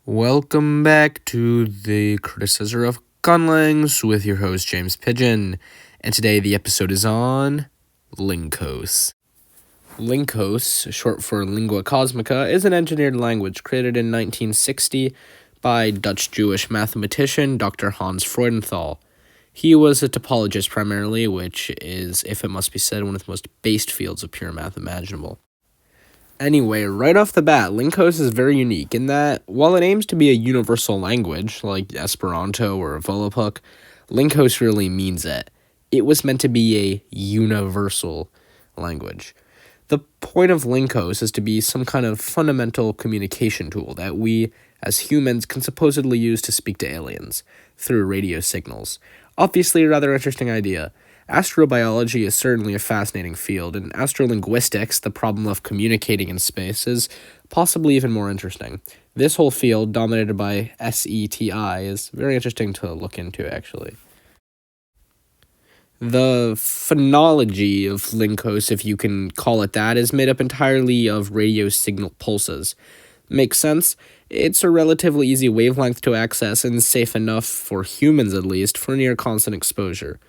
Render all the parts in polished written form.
Welcome back to the Criticism of Conlangs with your host James Pigeon, and today the episode is on Lincos. Lincos, short for Lingua Cosmica, is an engineered language created in 1960 by Dutch-Jewish mathematician Dr. Hans Freudenthal. He was a topologist primarily, which is, if it must be said, one of the most based fields of pure math imaginable. Anyway, right off the bat, Lincos is very unique in that, while it aims to be a universal language, like Esperanto or Volapük, Lincos really means it. It was meant to be a universal language. The point of Lincos is to be some kind of fundamental communication tool that we, as humans, can supposedly use to speak to aliens, through radio signals. Obviously a rather interesting idea. Astrobiology is certainly a fascinating field, and astrolinguistics, the problem of communicating in space, is possibly even more interesting. This whole field, dominated by SETI, is very interesting to look into, actually. The phonology of Lincos, if you can call it that, is made up entirely of radio signal pulses. Makes sense? It's a relatively easy wavelength to access and safe enough, for humans at least, for near constant exposure.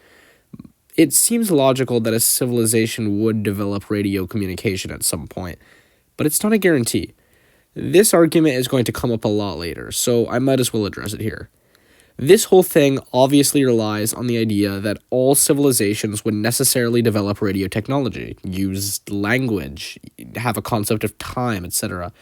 It seems logical that a civilization would develop radio communication at some point, but it's not a guarantee. This argument is going to come up a lot later, so I might as well address it here. This whole thing obviously relies on the idea that all civilizations would necessarily develop radio technology, use language, have a concept of time, etc.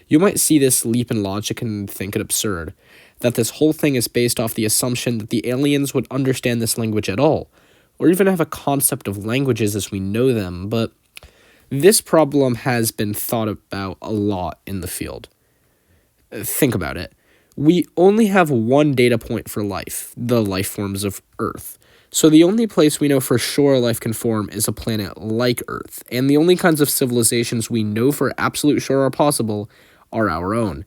You might see this leap in logic and think it absurd, that this whole thing is based off the assumption that the aliens would understand this language at all, or even have a concept of languages as we know them, but this problem has been thought about a lot in the field. Think about it. We only have one data point for life, the life forms of Earth. So the only place we know for sure life can form is a planet like Earth, and the only kinds of civilizations we know for absolute sure are possible are our own.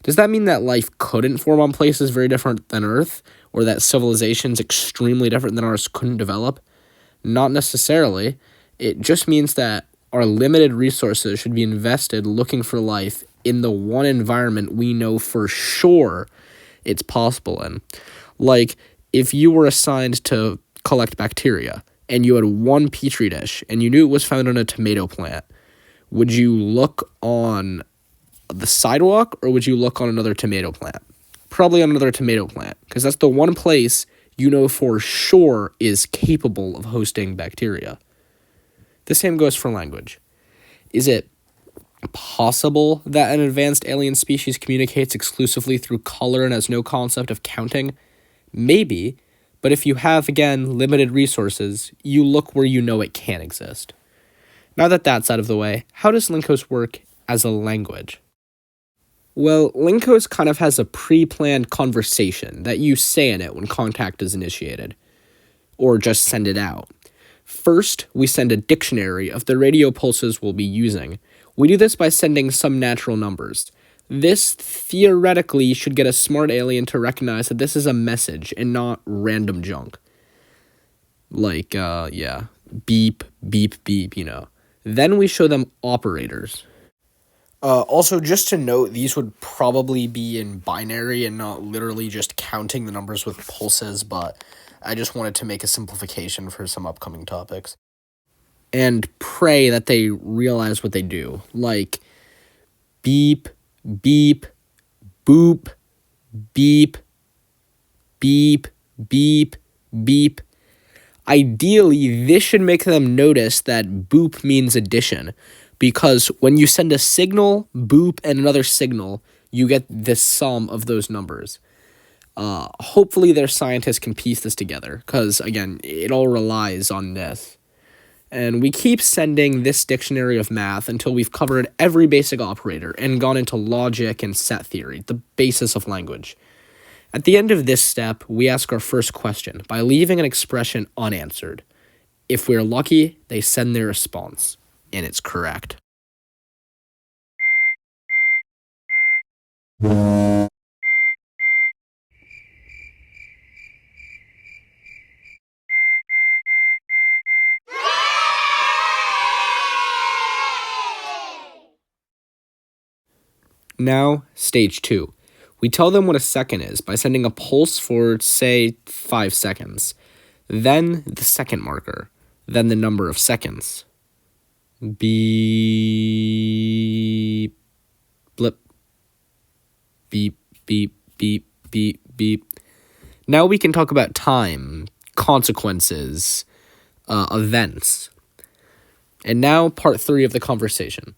Does that mean that life couldn't form on places very different than Earth, or that civilizations extremely different than ours couldn't develop? Not necessarily. It just means that our limited resources should be invested looking for life in the one environment we know for sure it's possible in. Like, if you were assigned to collect bacteria, and you had one petri dish, and you knew it was found on a tomato plant, would you look on the sidewalk, or would you look on another tomato plant? Probably on another tomato plant, because that's the one place you know for sure is capable of hosting bacteria. The same goes for language. Is it possible that an advanced alien species communicates exclusively through color and has no concept of counting? Maybe, but if you have, again, limited resources, you look where you know it can exist. Now that that's out of the way, how does Lincos work as a language? Well, Lincos kind of has a pre-planned conversation that you say in it when contact is initiated, or just send it out. First, we send a dictionary of the radio pulses we'll be using. We do this by sending some natural numbers. This theoretically should get a smart alien to recognize that this is a message and not random junk. Like, beep, beep, beep, Then we show them operators. Also, just to note, these would probably be in binary and not literally just counting the numbers with pulses, but I just wanted to make a simplification for some upcoming topics. And pray that they realize what they do. Like, beep, beep, boop, beep, beep, beep, beep. Ideally, this should make them notice that boop means addition, because when you send a signal, boop, and another signal, you get the sum of those numbers. Hopefully their scientists can piece this together, because, again, it all relies on this. And we keep sending this dictionary of math until we've covered every basic operator and gone into logic and set theory, the basis of language. At the end of this step, we ask our first question by leaving an expression unanswered. If we're lucky, they send their response, and it's correct. Now, stage 2. We tell them what a second is by sending a pulse for, say, 5 seconds, then the second marker, then the number of seconds. Beep, blip, beep, beep, beep, beep, beep. Now we can talk about time, consequences, events. And now part 3 of the conversation.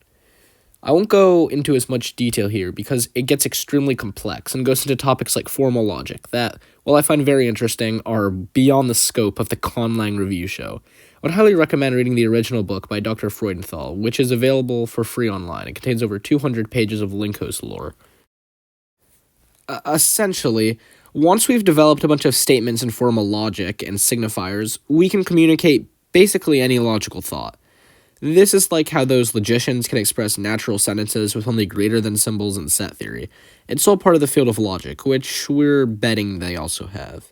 I won't go into as much detail here because it gets extremely complex and goes into topics like formal logic that, while I find very interesting, are beyond the scope of the Conlang review show. I would highly recommend reading the original book by Dr. Freudenthal, which is available for free online. It contains over 200 pages of Lincos lore. Essentially, once we've developed a bunch of statements in formal logic and signifiers, we can communicate basically any logical thought. This is like how those logicians can express natural sentences with only greater than symbols in set theory. It's all part of the field of logic, which we're betting they also have.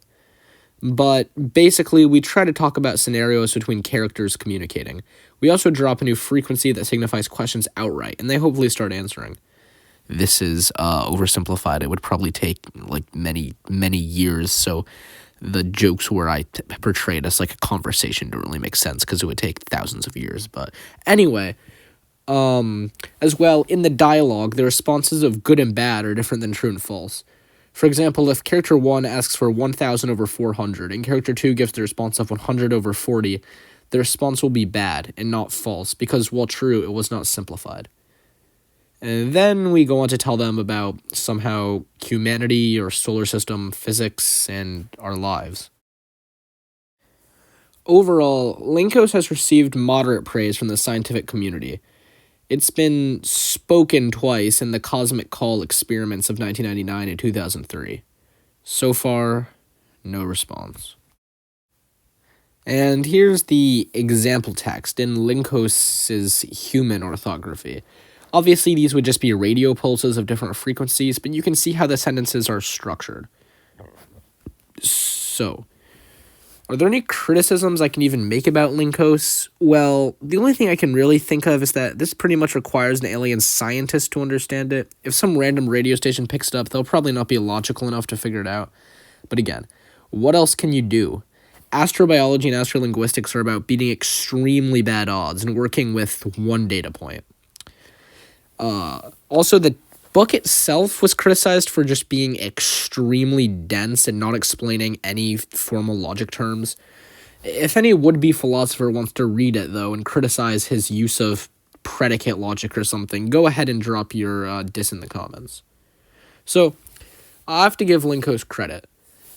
But basically, we try to talk about scenarios between characters communicating. We also drop a new frequency that signifies questions outright, and they hopefully start answering. This is oversimplified. It would probably take like many years, so the jokes where I portray it as like a conversation don't really make sense because it would take thousands of years. But anyway, as well, in the dialogue, the responses of good and bad are different than true and false. For example, if character 1 asks for 1,000 over 400 and character 2 gives the response of 100 over 40, the response will be bad and not false because, while true, it was not simplified. And then we go on to tell them about somehow humanity or solar system, physics, and our lives. Overall, Lincos has received moderate praise from the scientific community. It's been spoken twice in the Cosmic Call experiments of 1999 and 2003. So far, no response. And here's the example text in Lincos' human orthography. Obviously, these would just be radio pulses of different frequencies, but you can see how the sentences are structured. So, are there any criticisms I can even make about Lincos? Well, the only thing I can really think of is that this pretty much requires an alien scientist to understand it. If some random radio station picks it up, they'll probably not be logical enough to figure it out. But again, what else can you do? Astrobiology and astrolinguistics are about beating extremely bad odds and working with one data point. Also, the book itself was criticized for just being extremely dense and not explaining any formal logic terms. If any would-be philosopher wants to read it, though, and criticize his use of predicate logic or something, go ahead and drop your diss in the comments. So, I have to give Lincos credit.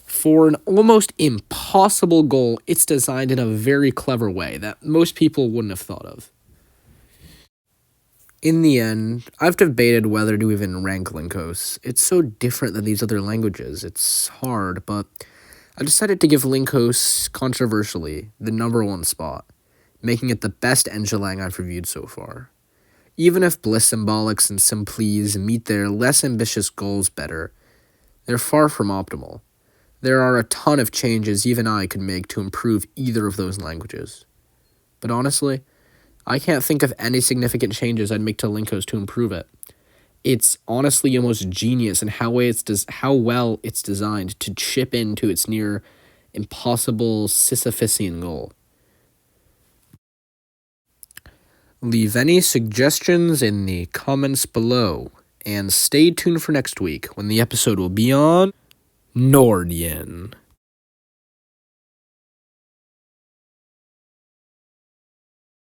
For an almost impossible goal, it's designed in a very clever way that most people wouldn't have thought of. In the end, I've debated whether to even rank Lincos. It's so different than these other languages. It's hard, but I decided to give Lincos, controversially, the number 1 spot, making it the best Engelang I've reviewed so far. Even if Bliss Symbolics and Simplies meet their less ambitious goals better, they're far from optimal. There are a ton of changes even I could make to improve either of those languages. But honestly, I can't think of any significant changes I'd make to Lincos to improve it. It's honestly almost genius in how well it's designed to chip into its near impossible Sisyphusian goal. Leave any suggestions in the comments below, and stay tuned for next week when the episode will be on Nordian.